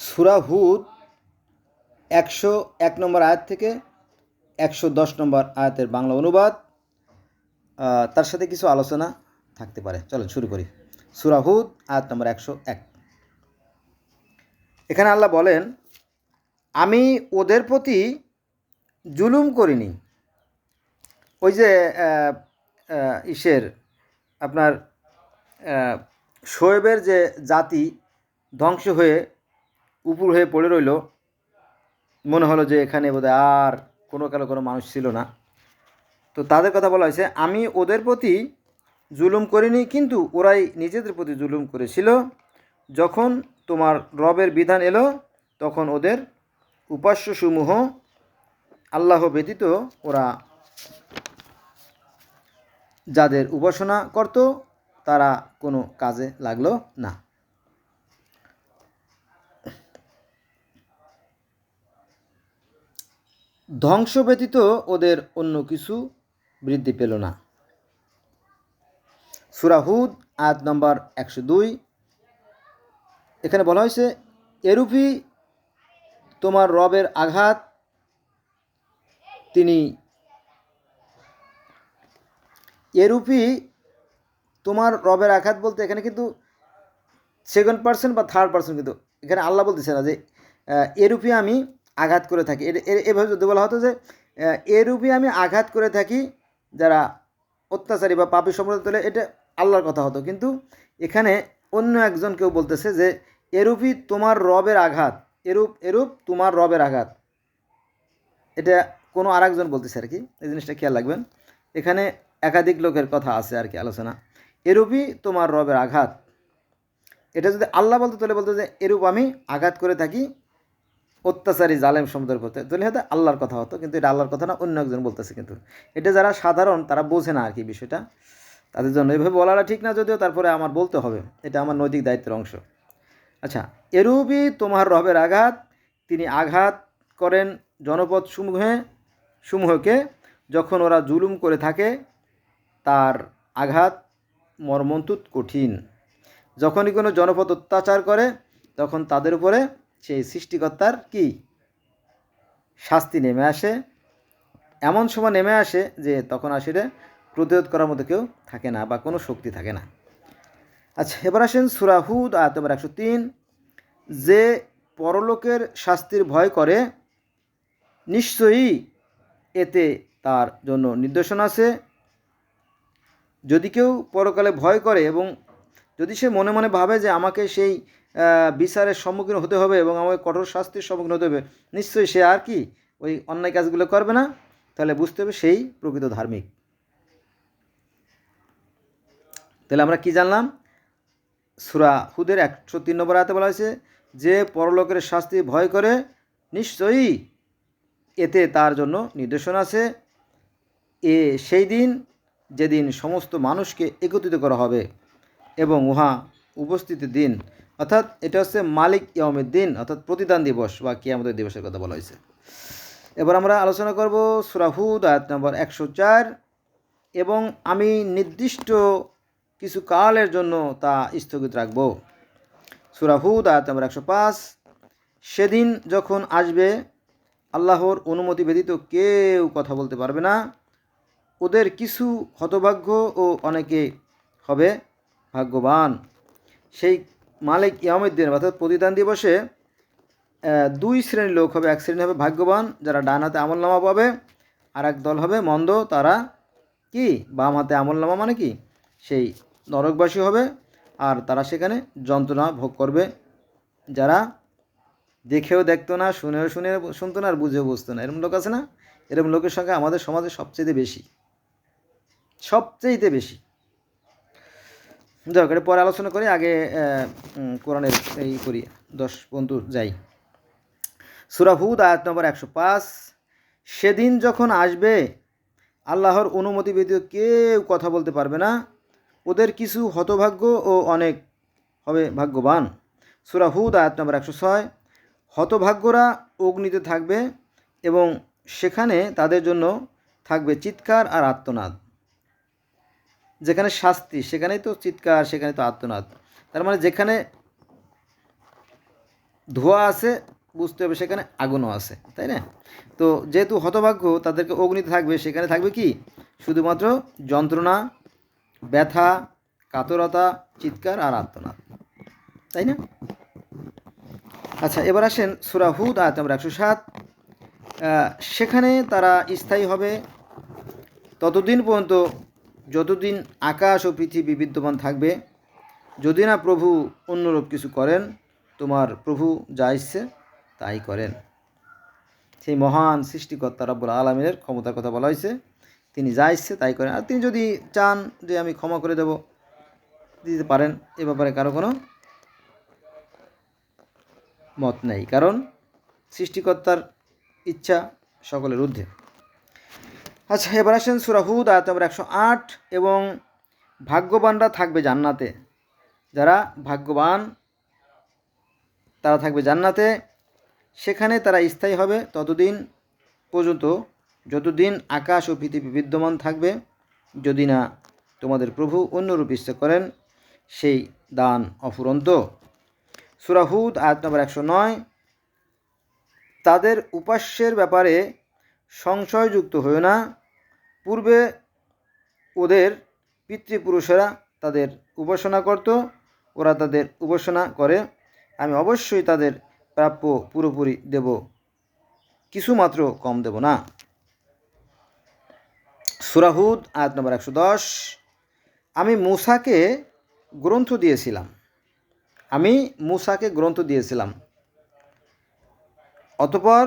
সূরা হুদ 101 নম্বর আয়াত থেকে 110 নম্বর আয়াতের বাংলা অনুবাদ, তার সাথে কিছু আলোচনা থাকতে পারে। চলো শুরু করি। সূরা হুদ আয়াত নম্বর 101। এখানে আল্লাহ বলেন, আমি ওদের প্রতি জুলুম করিনি। ওই যে ইসের আপনার শোয়েবের যে জাতি ধ্বংস হয়ে উপর হয়ে পড়ে রইল, মনে হলো যে এখানে বোধহয় আর কোনো মানুষ ছিল না। তো তাদের কথা বলা হয়েছে, আমি ওদের প্রতি জুলুম করিনি, কিন্তু ওরাই নিজেদের প্রতি জুলুম করেছিল। যখন তোমার রবের বিধান এলো, তখন ওদের উপাস্যসমূহ আল্লাহ ব্যতীত ওরা যাদের উপাসনা করত তারা কোনো কাজে লাগলো না। ধ্বংস ব্যতীত ওদের অন্য কিছু বৃদ্ধি পেল না। সূরা হুদ আয়াত নম্বর 102। এখানে বলা হয়েছে, এরূপই তোমার রবের আঘাত তিনি এরূপই তোমার রবের আঘাত বলতে এখানে কিন্তু সেকেন্ড পার্সন বা থার্ড পার্সন, কিন্তু এখানে আল্লাহ বলতেছে না যে এরূপই আমি আঘাত করে থাকি। এভাবে যদি বলা হতো যে এরূপই আমি আঘাত করে থাকি যারা অত্যাচারী বা পাপী সম্প্রদায় তোলে, এটা আল্লাহর কথা হতো। কিন্তু এখানে অন্য একজন কেউ বলতেছে যে এরূপই তোমার রবের আঘাত, এরূপ তোমার রবের আঘাত, এটা কোনো আর একজন বলতেছে আর কি। এই জিনিসটা খেয়াল রাখবেন, এখানে একাধিক লোকের কথা আছে আর কি আলোচনা। এরূপই তোমার রবের আঘাত, এটা যদি আল্লাহ বলতো তাহলে বলতো যে এরূপ আমি আঘাত করে থাকি অত্যাচারী জালেম সম্প্রদায়ের প্রতি, তাহলে হয়তো আল্লাহর কথা হতো। কিন্তু এটা আল্লাহর কথা না, অন্য একজন বলতেছে। কিন্তু এটা যারা সাধারণ তারা বোঝে না আর কি বিষয়টা, তাদের জন্য এভাবে বলাটা ঠিক না, যদিও তারপরে আমার বলতে হবে, এটা আমার নৈতিক দায়িত্বের অংশ। আচ্ছা, এরূপই তোমার রবের আঘাত, তিনি আঘাত করেন জনপদ সমূহকে যখন ওরা জুলুম করে থাকে, তার আঘাত মর্মন্তুদ কঠিন। যখনই কোনো জনপদ অত্যাচার করে তখন তাদের উপরে সেই সৃষ্টিকর্তার কি শাস্তি নেমে আসে। এমন সময় নেমে আসে যে তখন আসলে প্রতিরোধ করার মতো কেউ থাকে না বা কোনো শক্তি থাকে না। আচ্ছা, এবার আসেন সূরা হুদ আয়াত নম্বর 103। যে পরলোকের শাস্তির ভয় করে, নিশ্চয়ই এতে তার জন্য নির্দেশনা আছে। যদি কেউ পরকালে ভয় করে এবং যদি সে মনে মনে ভাবে যে আমাকে সেই বিচারের সম্মুখীন হতে হবে এবং আমাকে কঠোর শাস্তির সম্মুখীন হতে হবে, নিশ্চয়ই সে আর কি ওই অন্যায় কাজগুলো করবে না, তাহলে বুঝতে হবে সেই প্রকৃত ধার্মিক। তাহলে আমরা কি জানলাম? সূরা হুদের 103 নম্বর আয়াতে বলা হয়েছে, যে পরলোকের শাস্তি ভয় করে, নিশ্চয়ই এতে তার জন্য নির্দেশনা আছে। সেই দিন যেদিন সমস্ত মানুষকে একত্রিত করা হবে এবং উহা উপস্থিতির দিন, অর্থাৎ এটা হচ্ছে মালিক ইয়াউমের দিন, অর্থাৎ প্রতিদান দিবস বা কিয়ামতের দিবসের কথা বলা হয়েছে। এবার আমরা আলোচনা করব সূরা হুদ আয়াত নম্বর 104। এবং আমি নির্দিষ্ট কিছু কালের জন্য তা স্থগিত রাখব। সূরা হুদ আয়াত নম্বর 105। সেদিন যখন আসবে, আল্লাহর অনুমতি ব্যতীত কেউ কথা বলতে পারবে না। ওদের কিছু হতভাগ্য ও অনেকে হবে ভাগ্যবান। সেই মালিক ইয়াউমের দিন অর্থাৎ প্রতিদান দিবসে দুই শ্রেণীর লোক হবে। এক শ্রেণী হবে ভাগ্যবান, যারা ডান হাতে আমলনামা পাবে, আর এক দল হবে মন্দ, তারা কি বাম হাতে আমলনামা মানে কি সেই নরকবাসী হবে, আর তারা সেখানে যন্ত্রণা ভোগ করবে। যারা দেখেও দেখতো না, শুনেও শুনতো না, আর বুঝেও বুঝতো না, এরকম লোক আছে না? এরকম লোকের সংখ্যা আমাদের সমাজে সবচেয়ে বেশি। যাই হোক, পরে আলোচনা করি, আগে কোরআনের এই করি 10 পর্যন্ত যাই। সূরা হুদ আয়াত নম্বর 105। সেদিন যখন আসবে, আল্লাহর অনুমতি ব্যতীত কেউ কথা বলতে পারবে না। ওদের কিছু হতভাগ্য ও অনেক হবে ভাগ্যবান। সূরা হুদ আয়াত নম্বর 106। হতভাগ্যরা অগ্নিতে থাকবে এবং সেখানে তাদের জন্য থাকবে চিৎকার আর আর্তনাদ। যেখানে শাস্তি সেখানেই তো চিৎকার, সেখানে তো আর্তনাদ। তার মানে ধোঁয়া আছে, বুঝতে হবে সেখানে আগুনও আছে, তাই না? তো যেহেতু হতভাগ্য তাদেরকে অগ্নিতে থাকবে, সেখানে থাকবে কি শুধুমাত্র যন্ত্রণা, ব্যথা, কাতরতা, চিৎকার আর আর্তনাদ, তাই না? আচ্ছা, এবার আসেন সূরা হুদ আয়াত নম্বর 107। সেখানে তারা স্থায়ী হবে ততদিন পর্যন্ত যতদিন আকাশ ও পৃথিবী বিদ্যমান থাকবে, যদি না প্রভু অন্যরূপ কিছু করেন। তোমার প্রভু যা ইচ্ছে তাই করেন। সেই মহান সৃষ্টিকর্তা রব্বুল আলামিনের ক্ষমতার কথা বলা হয়েছে। তিনি যা ইচ্ছে তাই করেন, আর তিনি যদি চান যে আমি ক্ষমা করে দেব, দিতে পারেন। এ ব্যাপারে কারো কোনো মত নেই, কারণ সৃষ্টিকর্তার ইচ্ছা সকলের ঊর্ধ্বে। আচ্ছা, এবার আসেন সূরা হুদ আয়াত নম্বর 108। এবং ভাগ্যবানরা থাকবে জান্নাতে, যারা ভাগ্যবান তারা থাকবে জান্নাতে, সেখানে তারা স্থায়ী হবে ততদিন পর্যন্ত যতদিন আকাশ ও পৃথিবী বিদ্যমান থাকবে, যদি না তোমাদের প্রভু অন্যরূপ ইচ্ছা করেন। সেই দান অফুরন্ত। সূরা হুদ আয়াত নম্বর 109। তাদের উপাস্যের ব্যাপারে সংশয়যুক্ত হইও না। পূর্বে ওদের পিতৃপুরুষেরা তাদের উপাসনা করত, ওরা তাদের উপাসনা করে। আমি অবশ্যই তাদের প্রাপ্য পুরোপুরি দেব, কিছুমাত্র কম দেব না। সূরা হুদ আয়াত নম্বর 110। আমি মূসাকে গ্রন্থ দিয়েছিলাম, অতঃপর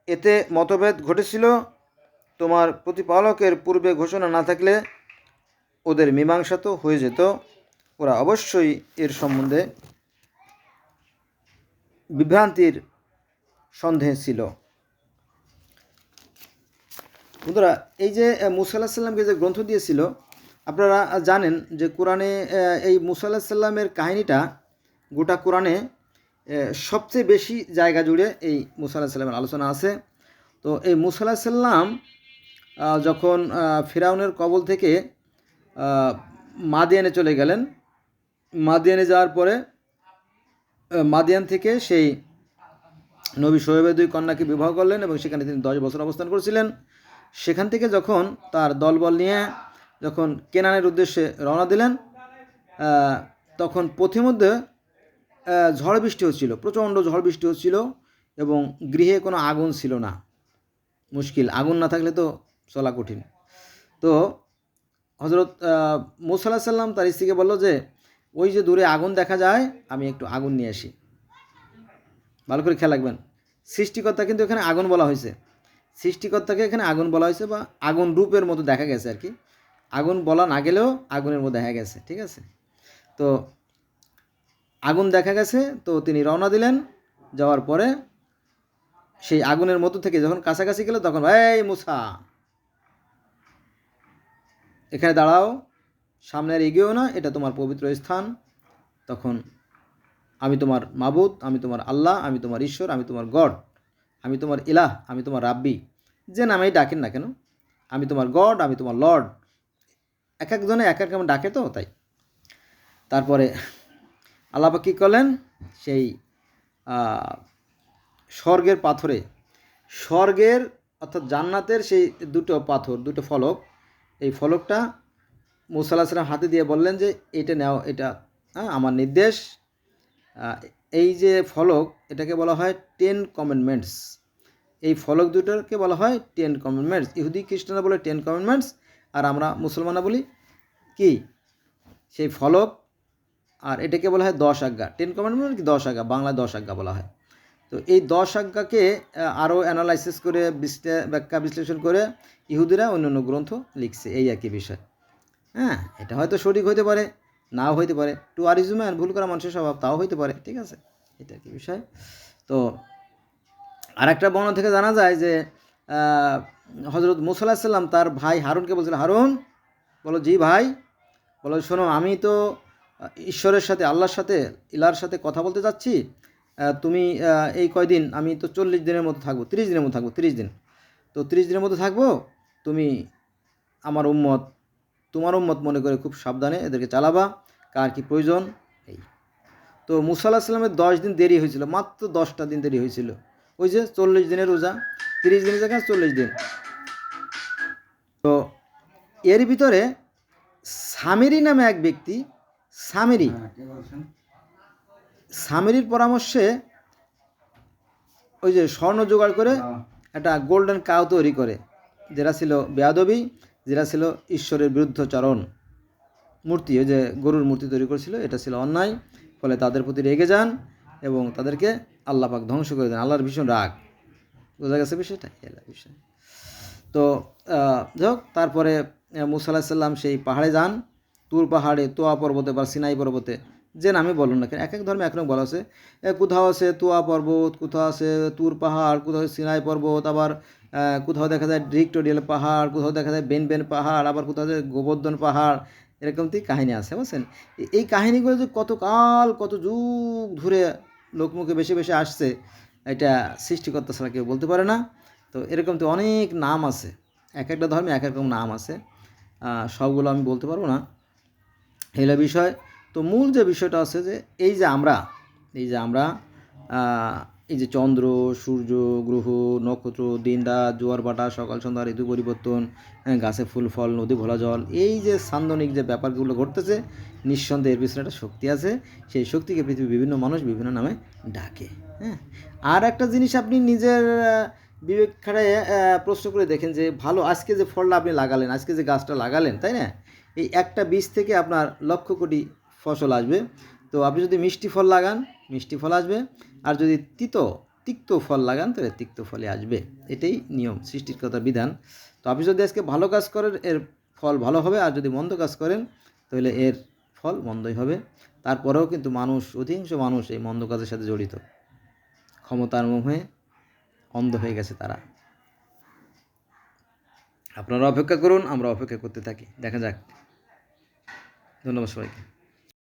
এতে মতভেদ ঘটেছিল। তোমার প্রতিপালকের পূর্বে ঘোষণা না থাকলে ওদের মীমাংসা তো হয়ে যেত। ওরা অবশ্যই এর সম্বন্ধে বিভ্রান্তির সন্দেহে ছিল। বন্ধুরা, এই যে মূসা আলাইহিস সালামকে যে গ্রন্থ দিয়েছিল, আপনারা জানেন যে কোরআনে এই মূসা আলাইহিস সালামের কাহিনীটা গোটা কোরআনে সবচেয়ে বেশি জায়গা জুড়ে এই মূসা আলাইহিস সালামের আলোচনা আছে। তো এই মূসা আলাইহিস সালাম যখন ফিরাউনের কবল থেকে মাদিয়ানে চলে গেলেন, মাদিয়ানে যাওয়ার পরে মাদিয়ান থেকে সেই নবী শোয়েবের 2 কন্যাকে বিবাহ করলেন এবং সেখানে তিনি 10 বছর অবস্থান করেছিলেন। সেখান থেকে যখন তার দলবল নিয়ে যখন কেনানের উদ্দেশ্যে রওনা দিলেন, তখন পথিমধ্যে ঝড় বৃষ্টি হচ্ছিল, প্রচণ্ড ঝড় বৃষ্টি হচ্ছিল, এবং গৃহে কোনো আগুন ছিল না। মুশকিল, আগুন না থাকলে তো চলা কঠিন। তো হযরত মূসা আলাইহিস সালাম তার স্ত্রীকে বলল যে ওই যে দূরে আগুন দেখা যায়, আমি একটু আগুন নিয়ে আসি। ভালো করে খেয়াল রাখবেন, সৃষ্টিকর্তা কিন্তু এখানে আগুন বলা হয়েছে, সৃষ্টিকর্তাকে এখানে আগুন বলা হয়েছে, বা আগুন রূপের মতো দেখা গেছে আর কি। আগুন বলা না গেলেও আগুনের মতো দেখা গেছে, ঠিক আছে? তো আগুন দেখা গেছে, তো তিনি রওনা দিলেন। যাওয়ার পরে সেই আগুনের মতো থেকে যখন কাছাকাছি গেল, তখন এই মূসা, এখানে দাঁড়াও, সামনে আর এগিয়েও না, এটা তোমার পবিত্র স্থান। তখন আমি তোমার মাবুদ, আমি তোমার আল্লাহ, আমি তোমার ঈশ্বর, আমি তোমার গড, আমি তোমার ইলাহ, আমি তোমার রাব্বি, যে নামেই ডাকেন না কেন, আমি তোমার গড, আমি তোমার লর্ড। এক একজনে এক এক নামে ডাকে, তো তাই। তারপরে আল্লাহ পাক কী করলেন, সেই স্বর্গের পাথরে, স্বর্গের অর্থাৎ জান্নাতের সেই দুটো পাথর, দুটো ফলক, এই ফলকটা মূসা আলাইহিস সালাম হাতে দিয়ে বললেন যে এটা নাও, এটা আমার নির্দেশ। এই যে ফলক, এটাকে বলা হয় 10 কমেন্ডমেন্টস। এই ফলক দুটোকে বলা হয় 10 কমেন্ডমেন্টস। ইহুদি খ্রিস্টানরা বলে 10 কমেন্ডমেন্টস, আর আমরা মুসলমানরা বলি কি সেই ফলক। আর এটাকে বলা হয় 10 আজ্ঞা। 10 কমেন্ডমেন্ট কি 10 আজ্ঞা, বাংলায় 10 আজ্ঞা বলা হয়। তো এই 10 আজ্ঞাকে আরও অ্যানালাইসিস করে ব্যাখ্যা বিশ্লেষণ করে ইহুদিরা অন্যান্য গ্রন্থ লিখছে, এই একই বিষয়। হ্যাঁ, এটা হয়তো সঠিক হইতে পারে, নাও হইতে পারে, টু আর হিউম্যান, ভুল করা মানুষের স্বভাব, তাও হইতে পারে, ঠিক আছে? এটা কি বিষয়। তো আরেকটা বর্ণনা থেকে জানা যায় যে হযরত মূসা আলাইহিস সালাম তার ভাই হারুনকে বলছিল, হারুন, বলো জি ভাই, বলো শোনো, আমি তো ঈশ্বরের সাথে, আল্লাহর সাথে, ইলার সাথে কথা বলতে যাচ্ছি। তুমি এই কয়দিন, আমি তো 40 দিনের মতো থাকবো, 30 দিনের মতো থাকবো, 30 দিন। তো 30 দিনের মতো থাকবো, তুমি আমার উম্মত, তোমার উম্মত মনে করে খুব সাবধানে এদেরকে চালাবা, কার কি প্রয়োজন। এই তো মুসা আলাহিসাল্লামের 10 দিন দেরি হয়েছিল, মাত্র 10টা দিন দেরি হয়েছিল। ওই যে 40 দিনের রোজা, 30 দিনের জায়গায় 40 দিন। তো এর ভিতরে সামিরি নামে এক ব্যক্তি, সামিরির পরামর্শে ওই যে স্বর্ণ জোগাড় করে একটা গোল্ডেন কাউ তৈরি করে, যেটা ছিল বেয়াদবি, যেটা ছিল ঈশ্বরের বিরুদ্ধচারণ মূর্তি, ওই যে গরুর মূর্তি তৈরি করেছিল, এটা ছিল অন্যায়। ফলে তাদের প্রতি রেগে যান এবং তাদেরকে আল্লাহ পাক ধ্বংস করে দেন। আল্লাহর ভীষণ রাগ, বোঝা গেছে বিষয়টা, বিষয়। তো যাই হোক, তারপরে মুসা আলাইহিস সালাম সেই পাহাড়ে যান, তুর পাহাড়ে, তোয়া পর্বতে বা সিনাই পর্বতে, যে নামে বলুন না কেন, এক এক ধর্মে এক রকম বলা আছে। কোথাও আছে তোয়া পর্বত, কোথাও আছে তুর পাহাড়, কোথাও সিনাই পর্বত, আবার কোথাও দেখা যায় ভিক্টোরিয়াল পাহাড়, কোথাও দেখা যায় বেন পাহাড়, আবার কোথাও যায় গোবর্ধন পাহাড়, এরকমই কাহিনী আছে, বুঝছেন। এই কাহিনীগুলো যে কতকাল, কত যুগ ধরে লোকমুখে বেশি বেশি আসছে, এটা সৃষ্টিকর্তা ছাড়া কেউ বলতে পারে না। তো এরকম তো অনেক নাম আছে, এক একটা ধর্মে এক এক রকম নাম আছে, সবগুলো আমি বলতে পারবো না, এগুলো বিষয়। তো মূল যে বিষয়টা আছে যে এই যে আমরা এই যে চন্দ্র, সূর্য, গ্রহ, নক্ষত্র, দিন রাত, জোয়ার ভাটা, সকাল সন্ধ্যা, ঋতু পরিবর্তন, গাছে ফুল ফল, নদী ভোলা জল, এই যে সান্দনিক যে ব্যাপারগুলো ঘটতেছে, নিঃসন্দেহে এর পিছনে একটা শক্তি আছে। সেই শক্তিকে পৃথিবীর বিভিন্ন মানুষ বিভিন্ন নামে ডাকে। হ্যাঁ, আর একটা জিনিস আপনি নিজের বিবেক খাটায় প্রশ্ন করে দেখেন যে ভালো, আজকে যে ফলটা আপনি লাগালেন, আজকে যে গাছটা লাগালেন, তাই না, এই একটা বীজ থেকে আপনার লক্ষ কোটি ফসল আসবে। তো আপনি যদি মিষ্টি ফল লাগান, মিষ্টি ফল আসবে, আর যদি তিক্ত ফল লাগান, তাহলে তিক্ত ফলই আসবে। এটাই নিয়ম, সৃষ্টিকর্তার বিধান। তো আপনি যদি আজকে ভালো কাজ করেন, এর ফল ভালো হবে, আর যদি মন্দ কাজ করেন, তাহলে এর ফল মন্দই হবে। তারপরেও কিন্তু অধিকাংশ মানুষ এই মন্দ কাজের সাথে জড়িত, ক্ষমতার মোহে অন্ধ হয়ে গেছে তারা। আপনারা অপেক্ষা করুন, আমরা অপেক্ষা করতে থাকি, দেখা যাক। ধন্যবাদ সবাইকে।